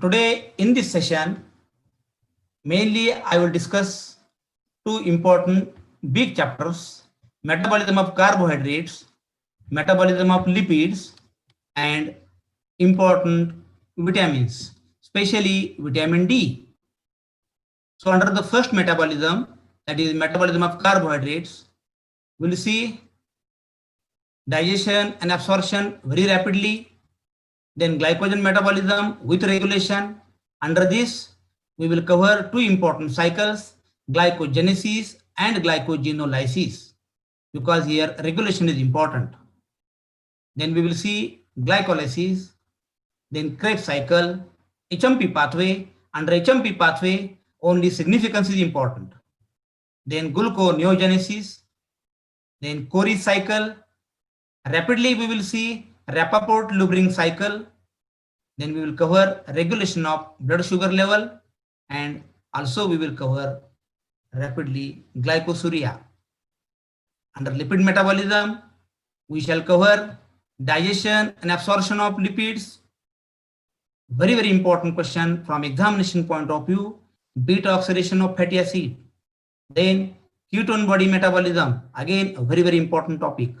Today in this session, mainly I will discuss two important big chapters: metabolism of carbohydrates, metabolism of lipids, and important vitamins, especially vitamin D. So under the first metabolism, that is metabolism of carbohydrates, we'll see digestion and absorption very rapidly, then glycogen metabolism with regulation. Under this, we will cover two important cycles, glycogenesis and glycogenolysis, because here regulation is important. Then we will see glycolysis, then Krebs cycle, HMP pathway. Under HMP pathway, only significance is important. Then gluconeogenesis, then Cori cycle. Rapidly we will see Rappaport-Lubring cycle. Then we will cover regulation of blood sugar level, and also we will cover rapidly glycosuria. Under lipid metabolism, we shall cover digestion and absorption of lipids. Very, very important question from examination point of view, beta oxidation of fatty acid. Then ketone body metabolism, again a very, very important topic.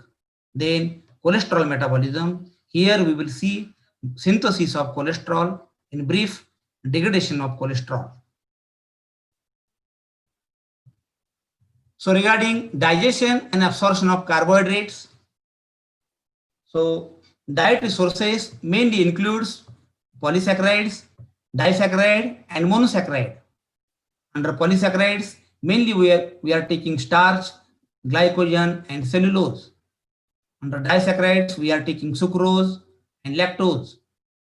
Then cholesterol metabolism. Here we will see synthesis of cholesterol, in brief, degradation of cholesterol. So regarding digestion and absorption of carbohydrates, so dietary sources mainly includes polysaccharides, disaccharide and monosaccharide. Under polysaccharides, mainly we are taking starch, glycogen and cellulose. Under disaccharides, we are taking sucrose and lactose.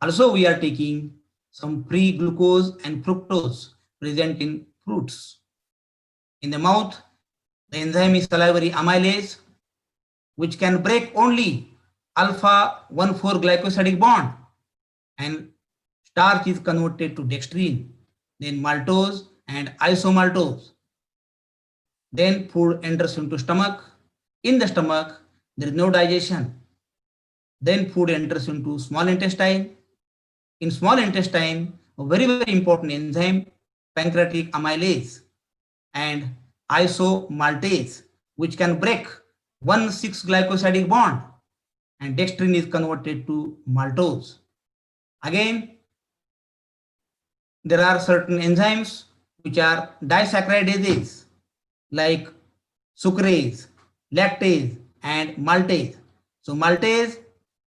Also, we are taking some free glucose and fructose present in fruits. In the mouth, the enzyme is salivary amylase, which can break only alpha-1,4 glycosidic bond, and starch is converted to dextrine, then maltose and isomaltose. Then food enters into stomach. In the stomach, there is no digestion. Then food enters into small intestine. In small intestine, a very, very important enzyme, pancreatic amylase and isomaltase, which can break 1,6-glycosidic bond, and dextrine is converted to maltose. Again, there are certain enzymes which are disaccharidases like sucrase, lactase and maltase. So maltase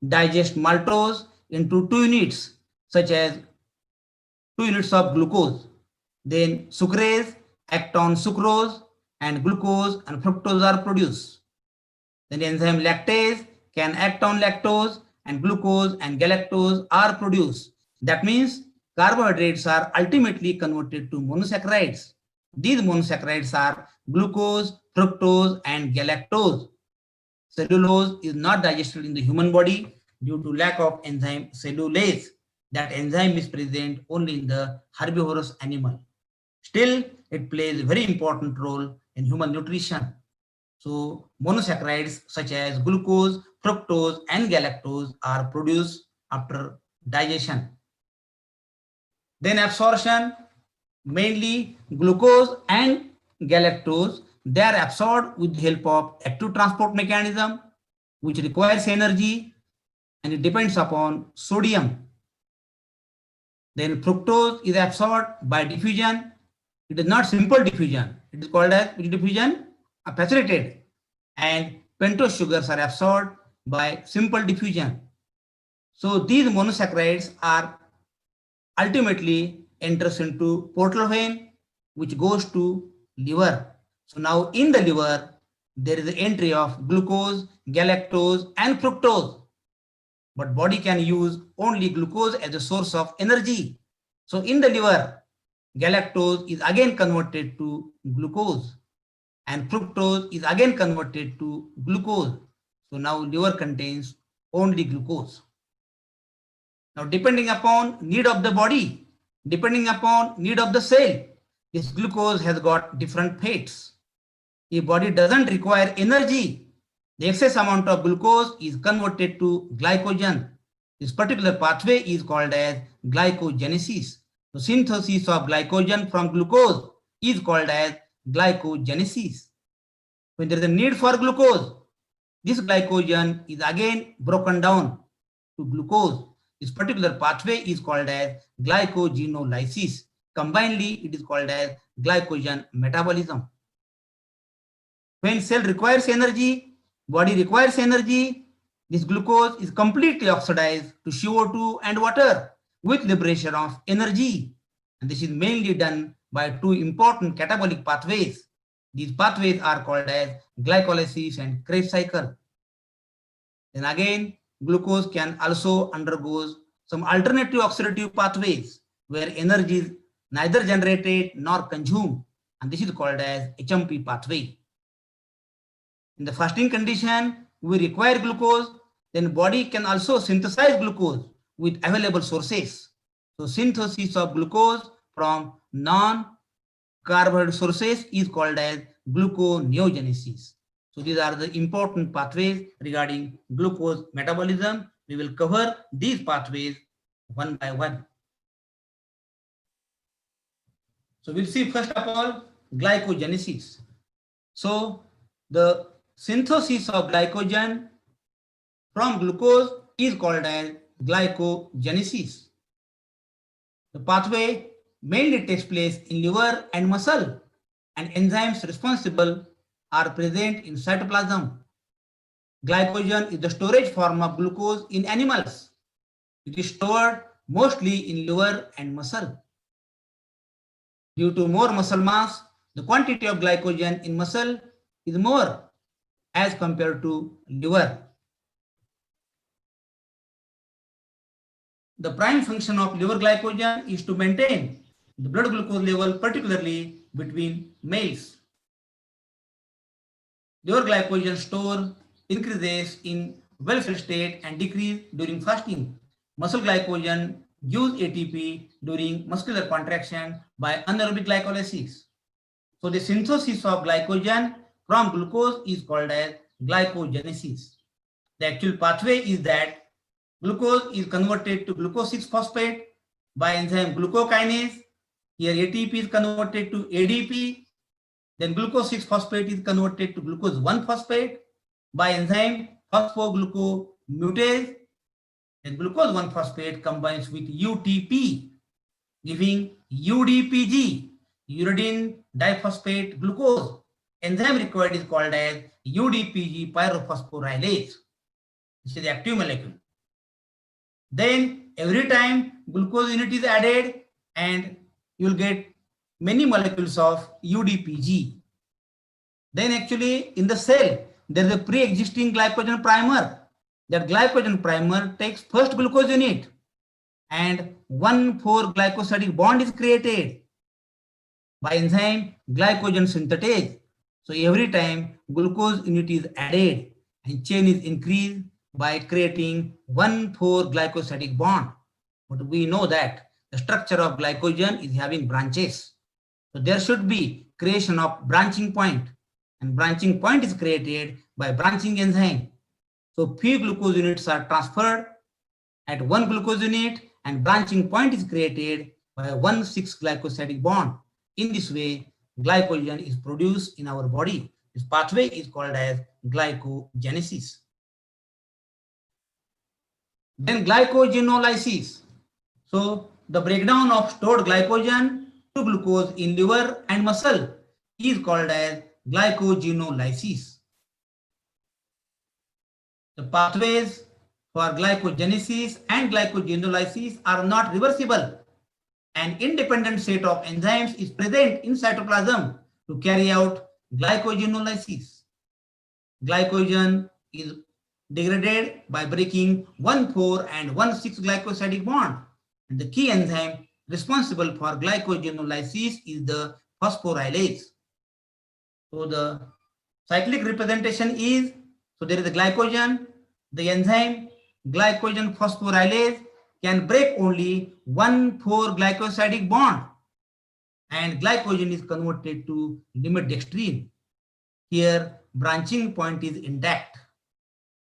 digests maltose into 2 units, such as 2 units of glucose. Then sucrase act on sucrose, and glucose and fructose are produced. Then enzyme lactase can act on lactose, and glucose and galactose are produced. That means carbohydrates are ultimately converted to monosaccharides. These monosaccharides are glucose, fructose and galactose. Cellulose is not digested in the human body due to lack of enzyme cellulase. That enzyme is present only in the herbivorous animal. Still, it plays a very important role in human nutrition. So monosaccharides such as glucose, fructose and galactose are produced after digestion. Then absorption, mainly glucose and galactose, they are absorbed with the help of active transport mechanism, which requires energy, and it depends upon sodium. Then fructose is absorbed by diffusion. It is not simple diffusion. It is called as which diffusion? Facilitated. And pentose sugars are absorbed by simple diffusion. So these monosaccharides are ultimately enters into portal vein, which goes to liver. So now in the liver, there is the entry of glucose, galactose and fructose. But body can use only glucose as a source of energy. So in the liver, galactose is again converted to glucose, and fructose is again converted to glucose. So now liver contains only glucose. Now depending upon need of the body, depending upon need of the cell, this glucose has got different fates. If body doesn't require energy, the excess amount of glucose is converted to glycogen. This particular pathway is called as glycogenesis. The synthesis of glycogen from glucose is called as glycogenesis. When there is a need for glucose, this glycogen is again broken down to glucose. This particular pathway is called as glycogenolysis. Combinedly, it is called as glycogen metabolism. When cell requires energy, body requires energy, this glucose is completely oxidized to CO2 and water with liberation of energy. And this is mainly done by two important catabolic pathways. These pathways are called as glycolysis and Krebs cycle. Then again, glucose can also undergo some alternative oxidative pathways where energy is neither generated nor consumed, and this is called as HMP pathway. In the fasting condition, we require glucose, then body can also synthesize glucose with available sources. So synthesis of glucose from non-carbohydrate sources is called as gluconeogenesis. So these are the important pathways regarding glucose metabolism. We will cover these pathways one by one. So we'll see first of all glycogenesis. So the synthesis of glycogen from glucose is called as glycogenesis. The pathway mainly takes place in liver and muscle, and enzymes responsible are present in cytoplasm. Glycogen is the storage form of glucose in animals. It is stored mostly in liver and muscle. Due to more muscle mass, the quantity of glycogen in muscle is more as compared to liver. The prime function of liver glycogen is to maintain the blood glucose level, particularly between males. Liver glycogen store increases in well-fed state and decrease during fasting. Muscle glycogen gives ATP during muscular contraction by anaerobic glycolysis. So the synthesis of glycogen from glucose is called as glycogenesis. The actual pathway is that glucose is converted to glucose 6-phosphate by enzyme glucokinase. Here ATP is converted to ADP. Then glucose 6-phosphate is converted to glucose 1-phosphate by enzyme phosphoglucomutase. Then glucose 1-phosphate combines with UTP, giving UDPG, uridine diphosphate glucose. Enzyme required is called as UDPG pyrophosphorylase. This is the active molecule. Then every time glucose unit is added, and you will get many molecules of UDPG. Then actually in the cell, there is a pre-existing glycogen primer. That glycogen primer takes first glucose unit, and 1,4-glycosidic bond is created by enzyme glycogen synthetase. So every time glucose unit is added, and chain is increased by creating 1,4-glycosidic bond. But we know that the structure of glycogen is having branches. So there should be creation of branching point, and branching point is created by branching enzyme. So few glucose units are transferred at one glucose unit, and branching point is created by a 1,6-glycosidic bond. In this way, glycogen is produced in our body. This pathway is called as glycogenesis. Then glycogenolysis. So the breakdown of stored glycogen to glucose in liver and muscle is called as glycogenolysis. The pathways for glycogenesis and glycogenolysis are not reversible. An independent set of enzymes is present in cytoplasm to carry out glycogenolysis. Glycogen is degraded by breaking 1,4 and 1,6-glycosidic bond. And the key enzyme responsible for glycogenolysis is the phosphorylase. So the cyclic representation is, so there is a glycogen, the enzyme glycogen phosphorylase can break only 1,4-glycosidic bond, and glycogen is converted to limit dextrine. Here branching point is intact.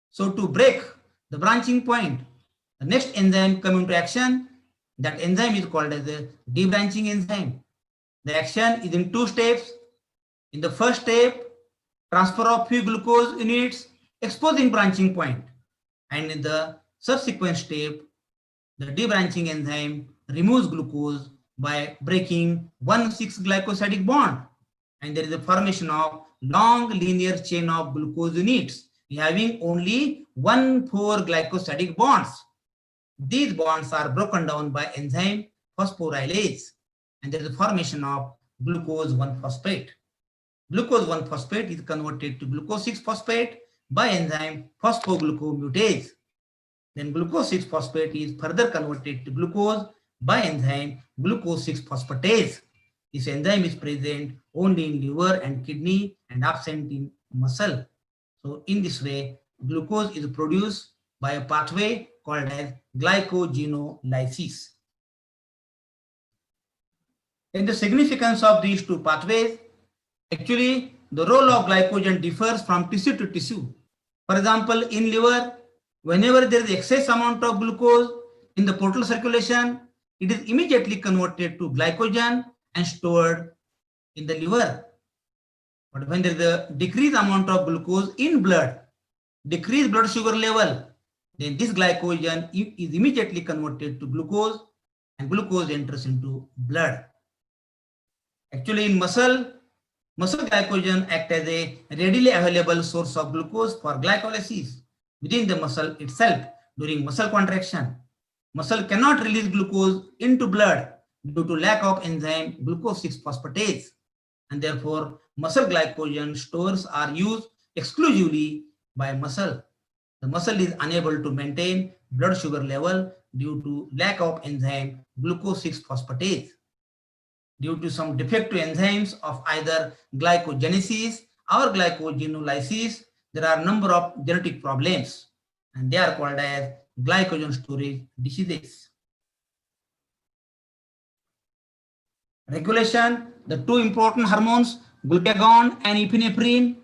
So to break the branching point, The next enzyme come into action. That enzyme is called as a debranching enzyme. The action is in two steps. In the first step, transfer of few glucose units exposing branching point. And in the subsequent step, the debranching enzyme removes glucose by breaking 1,6-glycosidic bond. And there is a formation of long linear chain of glucose units having only 1,4-glycosidic bonds. These bonds are broken down by enzyme phosphorylase, and there is a formation of glucose 1-phosphate. Glucose 1-phosphate is converted to glucose 6-phosphate by enzyme phosphoglucomutase. Then glucose 6-phosphate is further converted to glucose by enzyme glucose 6-phosphatase. This enzyme is present only in liver and kidney and absent in muscle. So in this way, glucose is produced by a pathway called as glycogenolysis. And the significance of these two pathways, actually the role of glycogen differs from tissue to tissue. For example, in liver, whenever there is excess amount of glucose in the portal circulation, it is immediately converted to glycogen and stored in the liver. But when there is a decreased amount of glucose in blood, decreased blood sugar level, then this glycogen is immediately converted to glucose and glucose enters into blood. Actually, in muscle glycogen act as a readily available source of glucose for glycolysis within the muscle itself during muscle contraction. Muscle cannot release glucose into blood due to lack of enzyme glucose 6-phosphatase, and therefore muscle glycogen stores are used exclusively by muscle. The muscle is unable to maintain blood sugar level due to lack of enzyme glucose 6-phosphatase. Due to some defective enzymes of either glycogenesis or glycogenolysis, there are a number of genetic problems, and they are called as glycogen storage diseases. Regulation, the two important hormones, glucagon and epinephrine,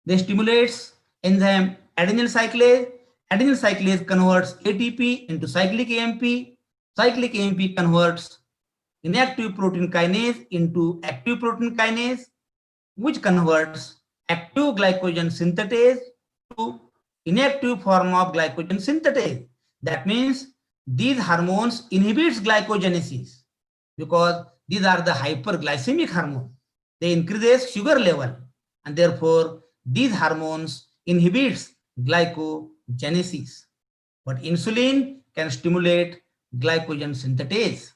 they stimulates enzyme adenyl cyclase. Adenyl cyclase converts ATP into cyclic AMP. Cyclic AMP converts inactive protein kinase into active protein kinase, which converts active glycogen synthetase to inactive form of glycogen synthetase. That means these hormones inhibits glycogenesis because these are the hyperglycemic hormones. They increase sugar level, and therefore these hormones inhibits glycogenesis. But insulin can stimulate glycogen synthetase.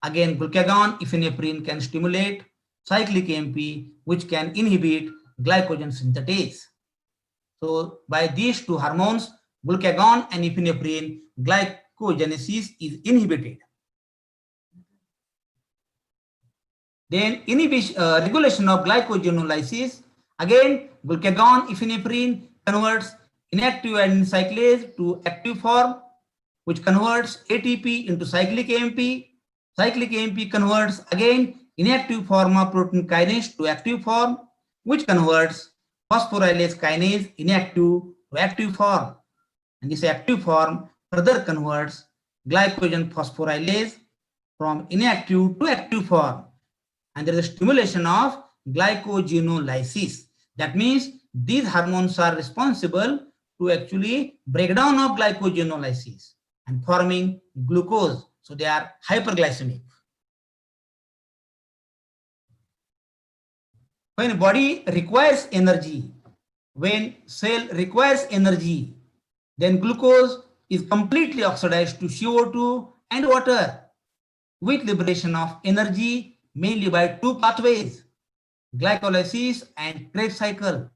Again, glucagon, epinephrine can stimulate cyclic AMP, which can inhibit glycogen synthetase. So by these two hormones, glucagon and epinephrine, glycogenesis is inhibited. Then regulation of glycogenolysis. Again, glucagon, epinephrine converts inactive adenyl cyclase to active form, which converts ATP into cyclic AMP. Cyclic AMP converts again inactive form of protein kinase to active form, which converts phosphorylase kinase inactive to active form. And this active form further converts glycogen phosphorylase from inactive to active form. And there is a stimulation of glycogenolysis. That means these hormones are responsible to actually breakdown of glycogenolysis and forming glucose. So they are hyperglycemic. When body requires energy, when cell requires energy, then glucose is completely oxidized to CO2 and water with liberation of energy mainly by two pathways, glycolysis and Krebs cycle.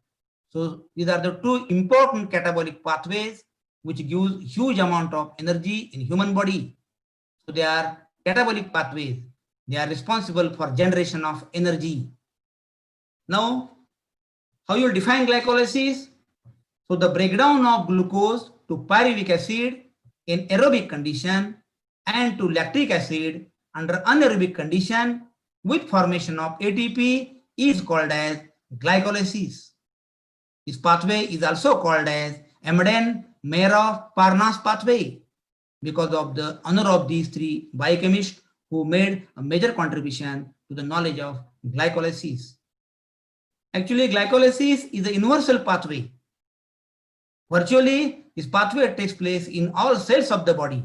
So these are the two important catabolic pathways which gives huge amount of energy in human body. So they are catabolic pathways. They are responsible for generation of energy. Now, how you define glycolysis? So the breakdown of glucose to pyruvic acid in aerobic condition and to lactic acid under anaerobic condition with formation of ATP is called as glycolysis. This pathway is also called as Emaden-Mayrhof-Parnas pathway. because of the honor of these three biochemists who made a major contribution to the knowledge of glycolysis. Actually, glycolysis is a universal pathway. Virtually, this pathway takes place in all cells of the body.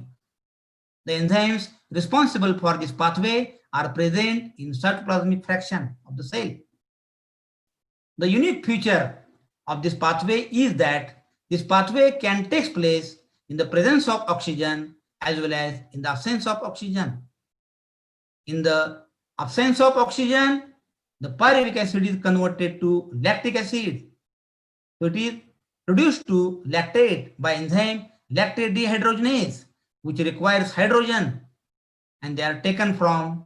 The enzymes responsible for this pathway are present in cytoplasmic fraction of the cell. The unique feature of this pathway is that this pathway can take place in the presence of oxygen as well as in the absence of oxygen. In the absence of oxygen, the pyruvic acid is converted to lactic acid. So it is reduced to lactate by enzyme lactate dehydrogenase, which requires hydrogen, and they are taken from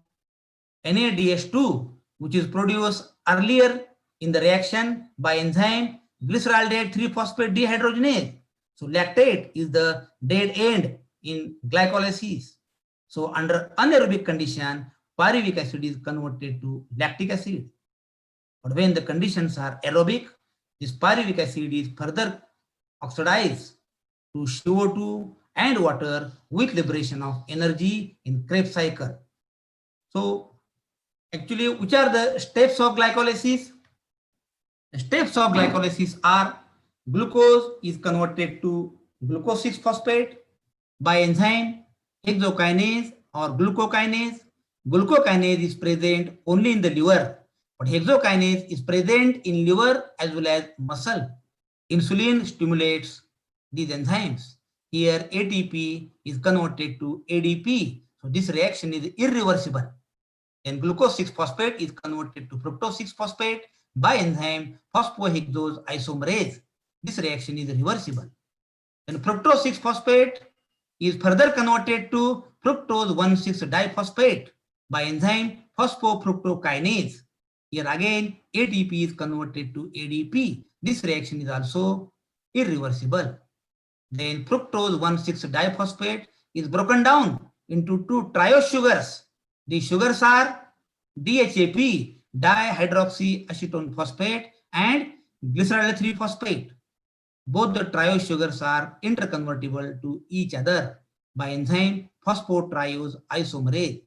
NADH2, which is produced earlier in the reaction by enzyme glyceraldehyde 3-phosphate dehydrogenase. So lactate is the dead end in glycolysis. So under anaerobic condition, pyruvic acid is converted to lactic acid. But when the conditions are aerobic, this pyruvic acid is further oxidized to CO2 and water with liberation of energy in Krebs cycle. So actually, which are the steps of glycolysis? The steps of glycolysis are: glucose is converted to glucose 6-phosphate by enzyme hexokinase or glucokinase. Glucokinase is present only in the liver, but hexokinase is present in liver as well as muscle. Insulin stimulates these enzymes. Here ATP is converted to ADP. So this reaction is irreversible. Then glucose 6-phosphate is converted to fructose 6-phosphate by enzyme phosphohexose isomerase. This reaction is reversible. Then fructose 6-phosphate is further converted to fructose 1,6-diphosphate by enzyme phosphofructokinase. Here again ATP is converted to ADP. This reaction is also irreversible. Then fructose 1,6-diphosphate is broken down into two triose sugars. These sugars are DHAP, dihydroxyacetone phosphate, and glyceraldehyde 3-phosphate. Both the triose sugars are interconvertible to each other by enzyme phosphotriose isomerase.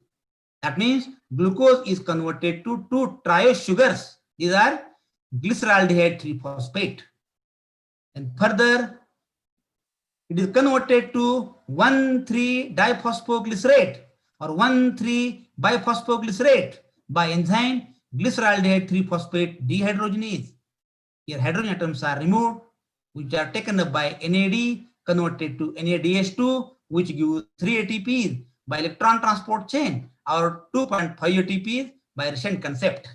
That means glucose is converted to two triose sugars. These are glyceraldehyde 3-phosphate. And further, it is converted to 1,3-diphosphoglycerate or 1,3-biphosphoglycerate by enzyme glyceraldehyde 3-phosphate dehydrogenase. Here hydrogen atoms are removed, which are taken up by NAD, converted to NADH2, which gives 3 ATPs by electron transport chain, or 2.5 ATPs by recent concept.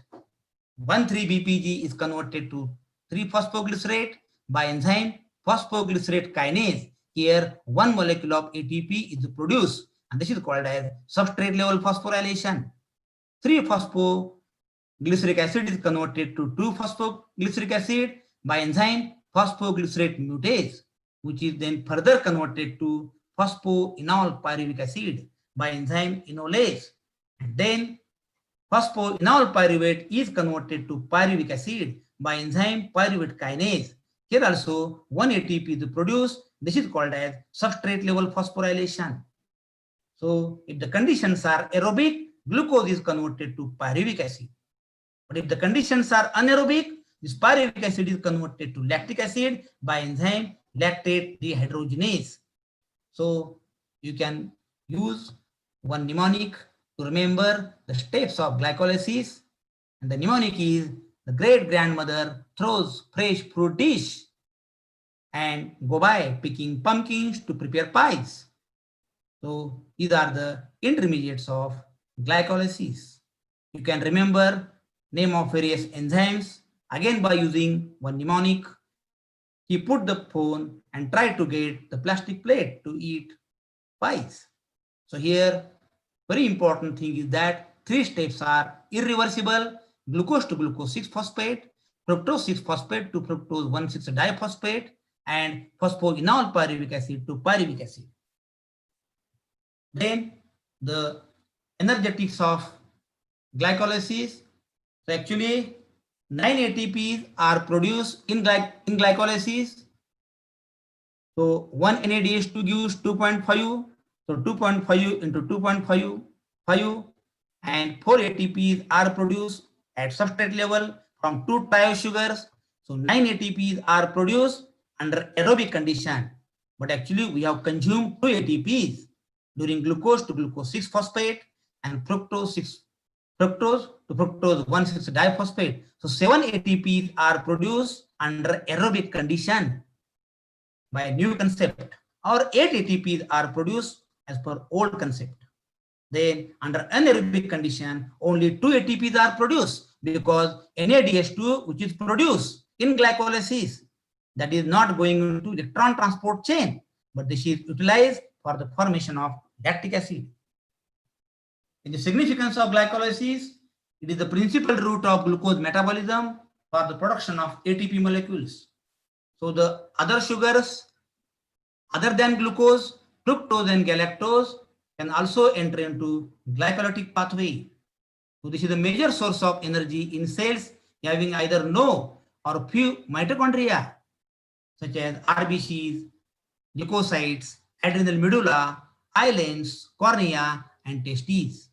1,3-BPG is converted to 3-phosphoglycerate by enzyme phosphoglycerate kinase. Here 1 molecule of ATP is produced, and this is called as substrate level phosphorylation. 3-phosphoglyceric acid is converted to 2-phosphoglyceric acid by enzyme phosphoglycerate mutase, which is then further converted to phosphoenol pyruvic acid by enzyme enolase. And then phosphoenol pyruvate is converted to pyruvic acid by enzyme pyruvate kinase. Here also 1 ATP is produced. This is called as substrate level phosphorylation. So if the conditions are aerobic, glucose is converted to pyruvic acid. But if the conditions are anaerobic, this pyruvic acid is converted to lactic acid by enzyme lactate dehydrogenase. So you can use one mnemonic to remember the steps of glycolysis. And the mnemonic is: the great grandmother throws fresh fruit dish and go by picking pumpkins to prepare pies. So these are the intermediates of glycolysis. You can remember name of various enzymes again by using one mnemonic. He put the phone and tried to get the plastic plate to eat pies. So here, very important thing is that 3 steps are irreversible: glucose to glucose 6-phosphate, fructose 6-phosphate to fructose 1,6-diphosphate, and phosphoenol pyruvic acid to pyruvic acid. Then the energetics of glycolysis. So actually 9 ATPs are produced in glycolysis. So 1 NADH2 gives 2.5 So 2.5 into 2.5 and 4 ATPs are produced at substrate level from 2 thiosugars. So 9 ATPs are produced under aerobic condition. But actually we have consumed 2 ATPs during glucose to glucose 6 phosphate and fructose to fructose 1,6 diphosphate. So 7 ATPs are produced under aerobic condition by new concept, or 8 ATPs are produced as per old concept. Then under anaerobic condition, only 2 ATPs are produced because NADH2, which is produced in glycolysis, that is not going into electron transport chain, but this is utilized for the formation of lactic acid. In the significance of glycolysis, it is the principal route of glucose metabolism for the production of ATP molecules. So the other sugars other than glucose, fructose and galactose can also enter into glycolytic pathway. So this is a major source of energy in cells having either no or few mitochondria, such as RBCs, leukocytes, adrenal medulla, islands, cornea, and testes.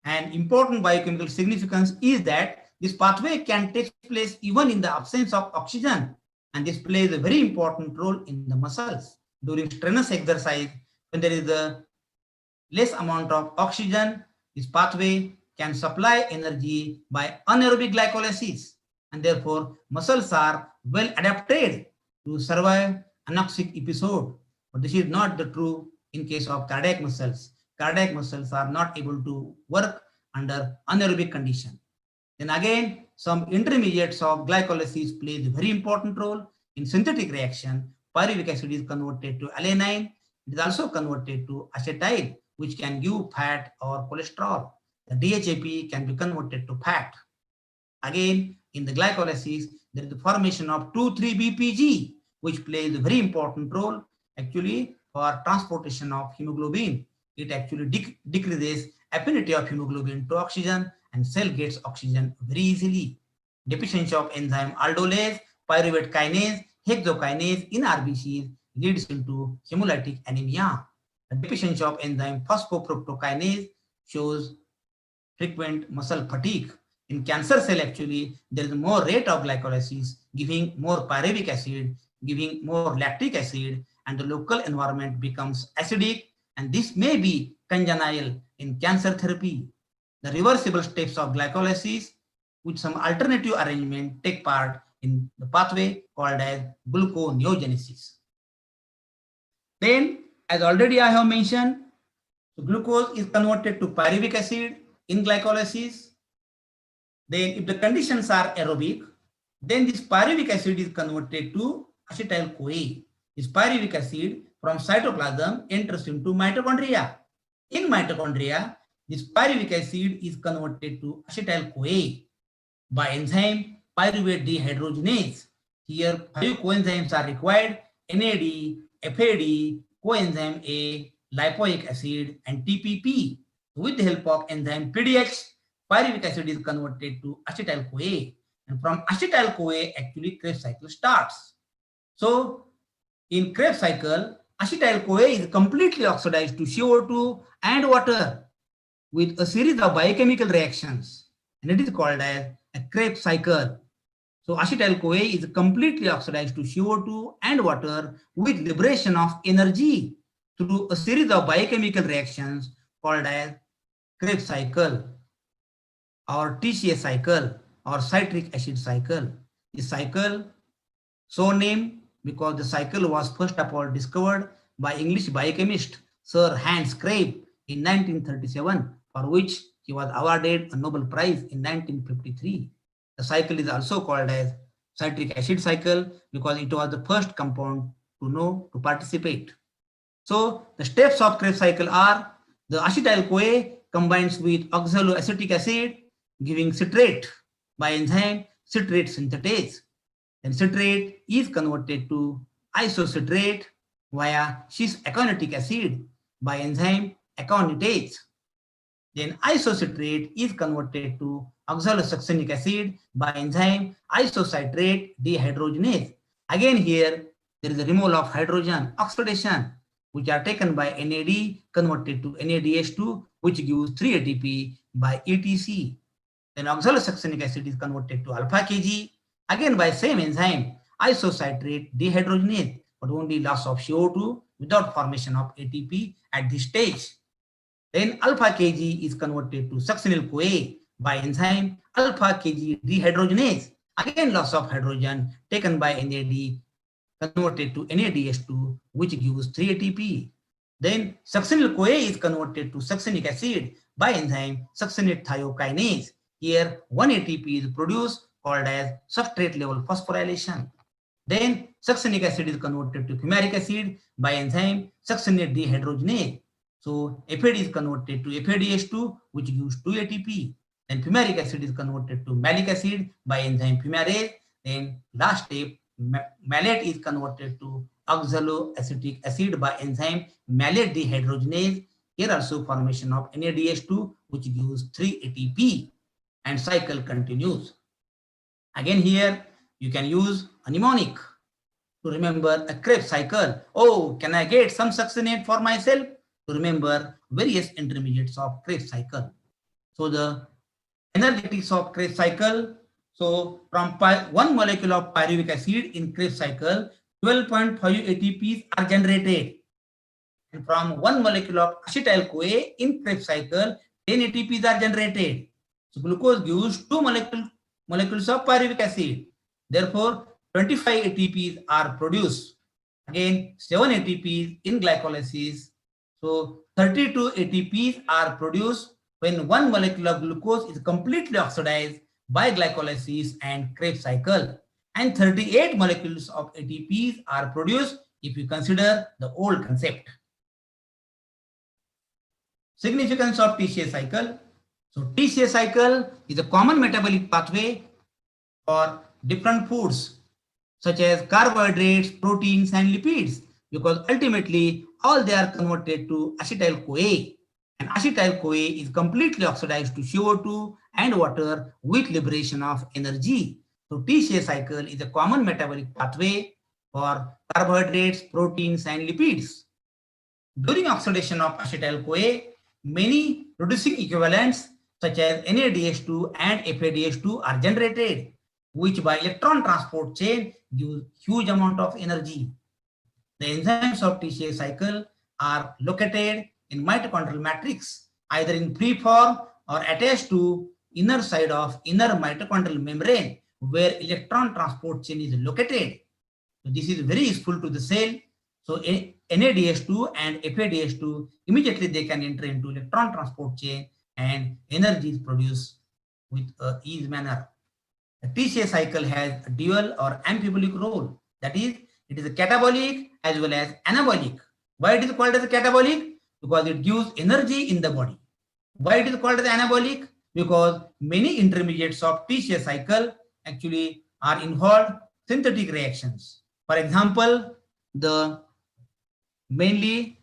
An important biochemical significance is that this pathway can take place even in the absence of oxygen, and this plays a very important role in the muscles. During strenuous exercise, when there is a less amount of oxygen, this pathway can supply energy by anaerobic glycolysis, and therefore muscles are well adapted to survive anoxic episode. But this is not the true in case of cardiac muscles. Cardiac muscles are not able to work under anaerobic condition. Then again, some intermediates of glycolysis plays a very important role in synthetic reaction. Pyruvic acid is converted to alanine. It is also converted to acetyl, which can give fat or cholesterol. The DHAP can be converted to fat. Again, in the glycolysis, there is the formation of 2,3-BPG, which plays a very important role actually for transportation of hemoglobin. It actually decreases affinity of hemoglobin to oxygen, and cell gets oxygen very easily. Deficiency of enzyme aldolase, pyruvate kinase, hexokinase in RBCs leads into hemolytic anemia. The deficiency of enzyme phosphofructokinase shows frequent muscle fatigue. In cancer cell, actually, there is more rate of glycolysis, giving more pyruvic acid, giving more lactic acid, and the local environment becomes acidic, and this may be congenital in cancer therapy. The reversible steps of glycolysis with some alternative arrangement take part in the pathway called as gluconeogenesis. Then, as already I have mentioned, so glucose is converted to pyruvic acid in glycolysis. Then if the conditions are aerobic, then this pyruvic acid is converted to acetyl-CoA. This pyruvic acid from cytoplasm enters into mitochondria. In mitochondria, this pyruvic acid is converted to acetyl-CoA by enzyme pyruvate dehydrogenase. Here, 5 coenzymes are required: NAD, FAD, coenzyme A, lipoic acid, and TPP. With the help of enzyme PDX, pyruvic acid is converted to acetyl-CoA, and from acetyl-CoA, actually Krebs cycle starts. So, in Krebs cycle, acetyl-CoA is completely oxidized to CO2 and water with a series of biochemical reactions, and it is called as a Krebs cycle. So acetyl-CoA is completely oxidized to CO2 and water with liberation of energy through a series of biochemical reactions called as Krebs cycle or TCA cycle or citric acid cycle. This cycle so named because the cycle was first of all discovered by English biochemist Sir Hans Krebs in 1937, for which he was awarded a Nobel Prize in 1953. The cycle is also called as citric acid cycle because it was the first compound to participate. So the steps of Krebs cycle are: the acetyl-CoA combines with oxaloacetic acid, giving citrate by enzyme citrate synthetase. Then citrate is converted to isocitrate via cis-aconitic acid by enzyme aconitase. Then isocitrate is converted to oxalosuccinic acid by enzyme isocitrate dehydrogenase. Again here, there is a removal of hydrogen, oxidation. which are taken by NAD converted to NADH2, which gives 3 ATP by ETC. Then oxalosuccinic acid is converted to alpha Kg, again by same enzyme, isocitrate dehydrogenase, but only loss of CO2 without formation of ATP at this stage. Then alpha Kg is converted to succinyl-CoA by enzyme alpha Kg dehydrogenase, again loss of hydrogen taken by NAD converted to NADH2, which gives 3 ATP. Then succinyl-CoA is converted to succinic acid by enzyme succinate thiokinase. Here 1 ATP is produced called as substrate level phosphorylation. Then succinic acid is converted to fumaric acid by enzyme succinate dehydrogenase. So FAD is converted to FADH2, which gives 2 ATP. Then fumaric acid is converted to malic acid by enzyme fumarase. Then last step, malate is converted to oxaloacetic acid by enzyme malate dehydrogenase. Here also formation of NADH2, which gives 3 ATP, and cycle continues. Again here you can use a mnemonic to remember a Krebs cycle. Oh, can I get some succinate for myself? To remember various intermediates of Krebs cycle. So the energetics of Krebs cycle. So from 1 molecule of pyruvic acid in Krebs cycle, 12.5 ATPs are generated. And from 1 molecule of acetyl-CoA in Krebs cycle, 10 ATPs are generated. So glucose gives 2 molecules of pyruvic acid. Therefore, 25 ATPs are produced. Again, 7 ATPs in glycolysis. So 32 ATPs are produced when 1 molecule of glucose is completely oxidized by glycolysis and Krebs cycle. And 38 molecules of ATPs are produced if you consider the old concept. Significance of TCA cycle. So TCA cycle is a common metabolic pathway for different foods such as carbohydrates, proteins, and lipids, because ultimately all they are converted to acetyl-CoA, and acetyl-CoA is completely oxidized to CO2 and water with liberation of energy. So TCA cycle is a common metabolic pathway for carbohydrates, proteins, and lipids. During oxidation of acetyl-CoA, many reducing equivalents such as NADH2 and FADH2 are generated, which by electron transport chain gives huge amount of energy. The enzymes of TCA cycle are located in mitochondrial matrix, either in free form or attached to inner side of inner mitochondrial membrane, where electron transport chain is located. So this is very useful to the cell. So NADH2 and FADH2, immediately they can enter into electron transport chain and energy is produced with an ease manner. The TCA cycle has a dual or amphibolic role. That is, it is a catabolic as well as anabolic. Why it is called as a catabolic? Because it gives energy in the body. Why it is called as anabolic? Because many intermediates of TCA cycle actually are involved synthetic reactions. For example, the mainly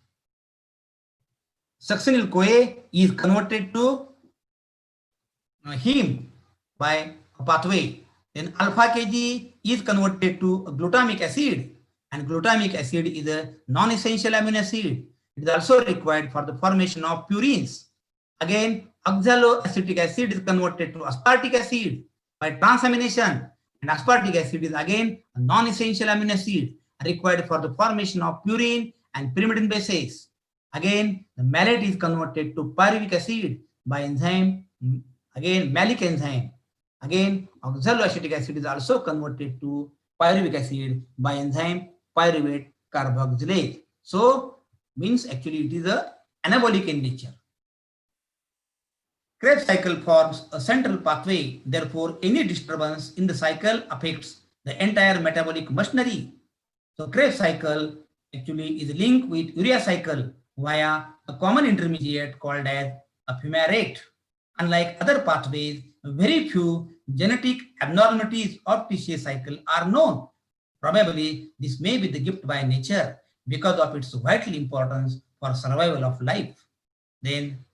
succinyl-CoA is converted to heme by a pathway. Then alpha Kg is converted to glutamic acid, and glutamic acid is a non-essential amino acid. It is also required for the formation of purines. Again, oxaloacetic acid is converted to aspartic acid by transamination, and aspartic acid is again a non-essential amino acid required for the formation of purine and pyrimidine bases. Again, the malate is converted to pyruvic acid by enzyme, again malic enzyme. Again, oxaloacetic acid is also converted to pyruvic acid by enzyme pyruvate carboxylase. So, means actually it is a anabolic in nature. Krebs cycle forms a central pathway. Therefore, any disturbance in the cycle affects the entire metabolic machinery. So, Krebs cycle actually is linked with urea cycle via a common intermediate called as a fumarate. Unlike other pathways, very few genetic abnormalities of TCA cycle are known. Probably this may be the gift by nature because of its vital importance for survival of life. Then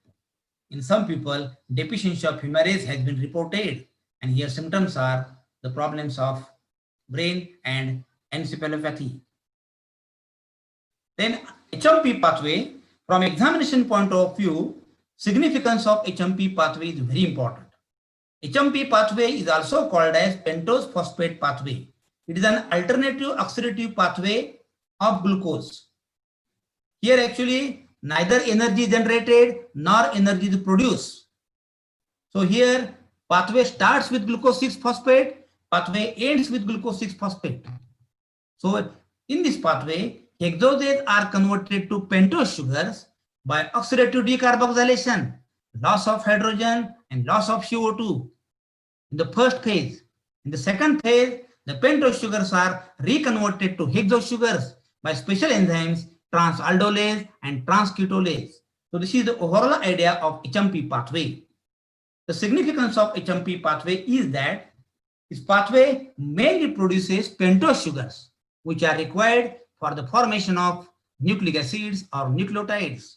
in some people, deficiency of fumarase has been reported, and here symptoms are the problems of brain and encephalopathy. Then HMP pathway, from examination point of view, significance of HMP pathway is very important. HMP pathway is also called as pentose phosphate pathway. It is an alternative oxidative pathway of glucose. Here actually neither energy is generated nor energy is produced. So here pathway starts with glucose 6-phosphate, pathway ends with glucose 6-phosphate. So in this pathway, hexoses are converted to pentose sugars by oxidative decarboxylation, loss of hydrogen and loss of CO2 in the first phase. In the second phase, the pentose sugars are reconverted to hexose sugars by special enzymes transaldolase and transketolase. So this is the overall idea of HMP pathway. The significance of HMP pathway is that this pathway mainly produces pentose sugars, which are required for the formation of nucleic acids or nucleotides.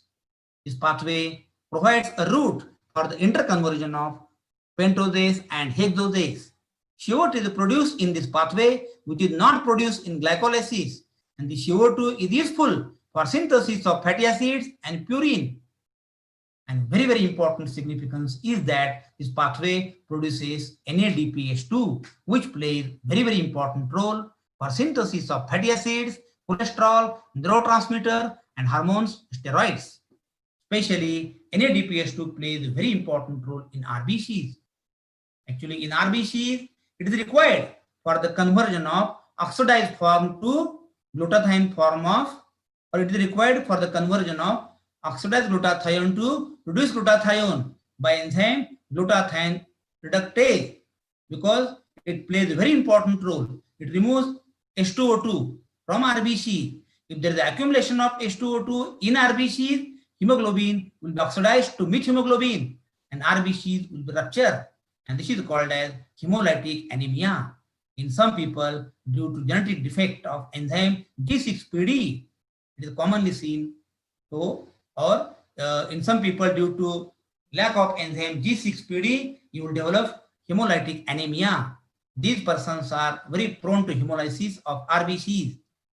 This pathway provides a route for the interconversion of pentoses and hexoses. CO2 is produced in this pathway, which is not produced in glycolysis, and the CO2 is useful for synthesis of fatty acids and purine. And very important significance is that this pathway produces NADPH2, which plays very important role for synthesis of fatty acids, cholesterol, neurotransmitter, and hormones, steroids. Especially NADPH2 plays a very important role in RBCs. Actually, in RBCs, it is required for the conversion of oxidized form to glutathione form of, or it is required for the conversion of oxidized glutathione to reduced glutathione by enzyme glutathione reductase, because it plays a very important role. It removes H2O2 from RBC. If there is accumulation of H2O2 in RBCs, hemoglobin will be oxidized to methemoglobin and RBCs will be ruptured. And this is called as hemolytic anemia. In some people, due to genetic defect of enzyme G6PD, it is commonly seen. So, or in some people, due to lack of enzyme G6PD, you will develop hemolytic anemia. These persons are very prone to hemolysis of RBCs.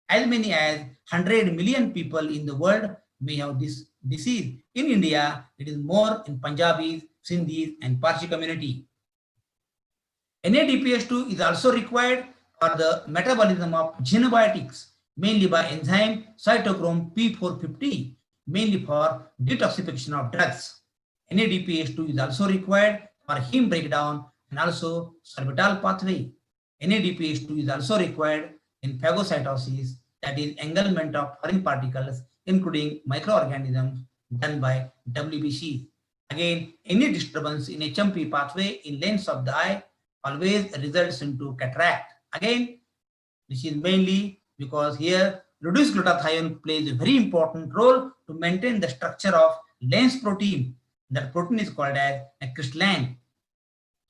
As many as 100 million people in the world may have this disease. In India, it is more in Punjabis, Sindhis, and Parsi community. NADPH2 is also required for the metabolism of xenobiotics, mainly by enzyme cytochrome P450, mainly for detoxification of drugs. NADPH2 is also required for heme breakdown and also sorbitol pathway. NADPH2 is also required in phagocytosis, that is engulfment of foreign particles, including microorganisms, done by WBC. Again, any disturbance in HMP pathway in lens of the eye always results into cataract. Again, this is mainly because here reduced glutathione plays a very important role to maintain the structure of lens protein. That protein is called as a crystalline.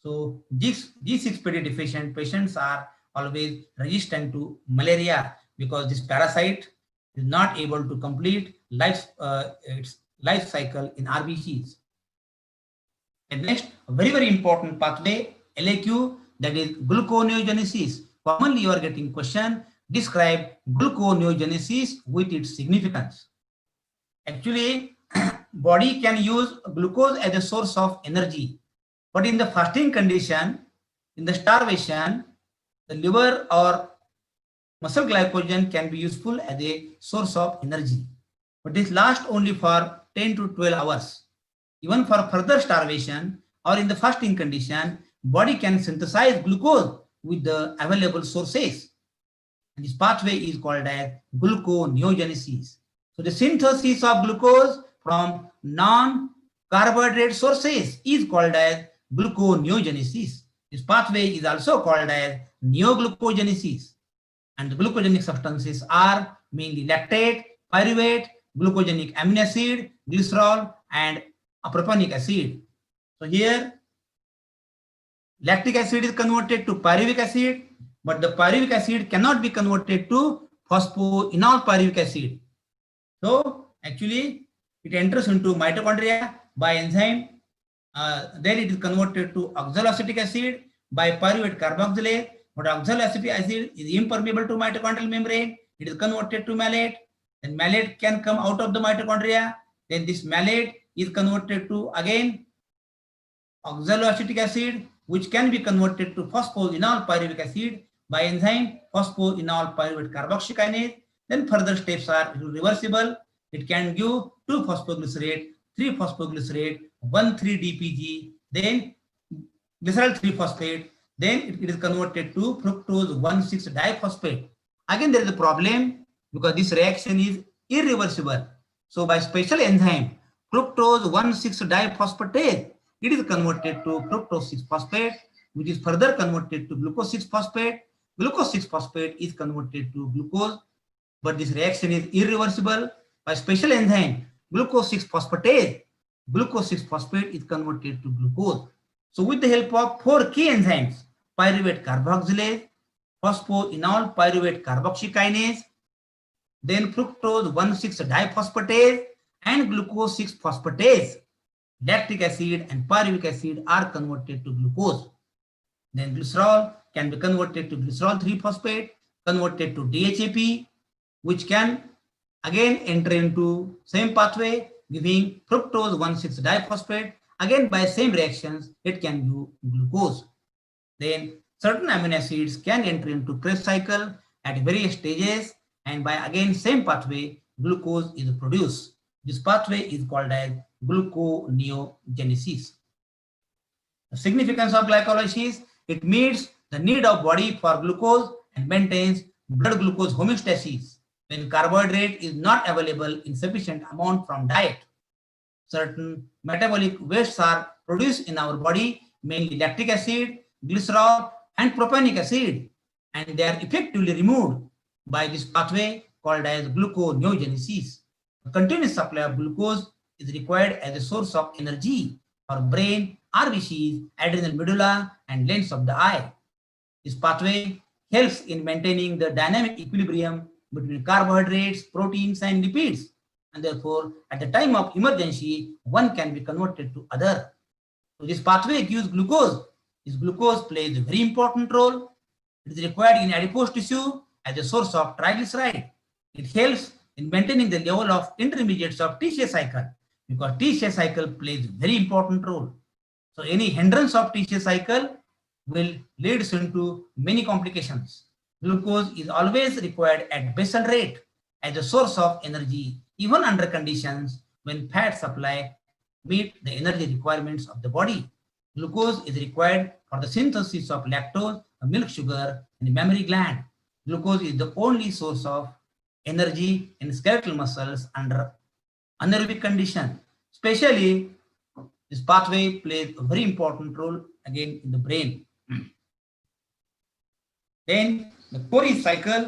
So G6PD deficient patients are always resistant to malaria because this parasite is not able to complete its life cycle in RBCs. And next, a very important pathway, LAQ, that is gluconeogenesis. Commonly you are getting question, describe gluconeogenesis with its significance. Actually, body can use glucose as a source of energy, but in the fasting condition, in the starvation, the liver or muscle glycogen can be useful as a source of energy, but this lasts only for 10 to 12 hours. Even for further starvation or in the fasting condition, body can synthesize glucose with the available sources. And this pathway is called as gluconeogenesis. So the synthesis of glucose from non-carbohydrate sources is called as gluconeogenesis. This pathway is also called as neoglucogenesis. And the glucogenic substances are mainly lactate, pyruvate, glucogenic amino acid, glycerol, and propionic acid. So here, lactic acid is converted to pyruvic acid, but the pyruvic acid cannot be converted to phosphoenol pyruvic acid. So actually, it enters into mitochondria by enzyme. Then it is converted to oxaloacetic acid by pyruvate carboxylase. But oxaloacetic acid is impermeable to mitochondrial membrane. It is converted to malate. Then malate can come out of the mitochondria. Then this malate is converted to again oxaloacetic acid, which can be converted to phosphoenol pyruvic acid by enzyme phosphoenol pyruvate carboxykinase. Then further steps are reversible. It can give 2-phosphoglycerate, 3-phosphoglycerate, 1,3-DPG, then glycerol 3-phosphate. Then it is converted to fructose 1,6-diphosphate. Again, there is a problem because this reaction is irreversible. So by special enzyme, fructose 1,6-diphosphatase, it is converted to fructose 6-phosphate, which is further converted to glucose 6-phosphate. Glucose 6-phosphate is converted to glucose, but this reaction is irreversible. By special enzyme, glucose 6-phosphatase, glucose 6-phosphate is converted to glucose. So with the help of 4 key enzymes, pyruvate carboxylase, phosphoenol pyruvate carboxykinase, then fructose 1,6-diphosphatase and glucose 6-phosphatase, lactic acid and pyruvic acid are converted to glucose. Then glycerol can be converted to glycerol 3-phosphate, converted to DHAP, which can again enter into same pathway, giving fructose 1,6-diphosphate. Again, by same reactions, it can give glucose. Then certain amino acids can enter into Krebs cycle at various stages, and by again same pathway, glucose is produced. This pathway is called as gluconeogenesis. The significance of glycolysis: it meets the need of body for glucose and maintains blood glucose homeostasis when carbohydrate is not available in sufficient amount from diet. Certain metabolic wastes are produced in our body, mainly lactic acid, glycerol, and propionic acid, and they are effectively removed by this pathway called as gluconeogenesis. A continuous supply of glucose is required as a source of energy for brain, RBCs, adrenal medulla, and lens of the eye. This pathway helps in maintaining the dynamic equilibrium between carbohydrates, proteins, and lipids. And therefore, at the time of emergency, one can be converted to other. So this pathway gives glucose. This glucose plays a very important role. It is required in adipose tissue as a source of triglyceride. It helps in maintaining the level of intermediates of TCA cycle, because TCA cycle plays a very important role. So any hindrance of TCA cycle will lead into many complications. Glucose is always required at basal rate as a source of energy, even under conditions when fat supply meet the energy requirements of the body. Glucose is required for the synthesis of lactose, milk sugar, and the mammary gland. Glucose is the only source of energy in skeletal muscles under anaerobic condition. Especially, this pathway plays a very important role again in the brain. Then the Cori cycle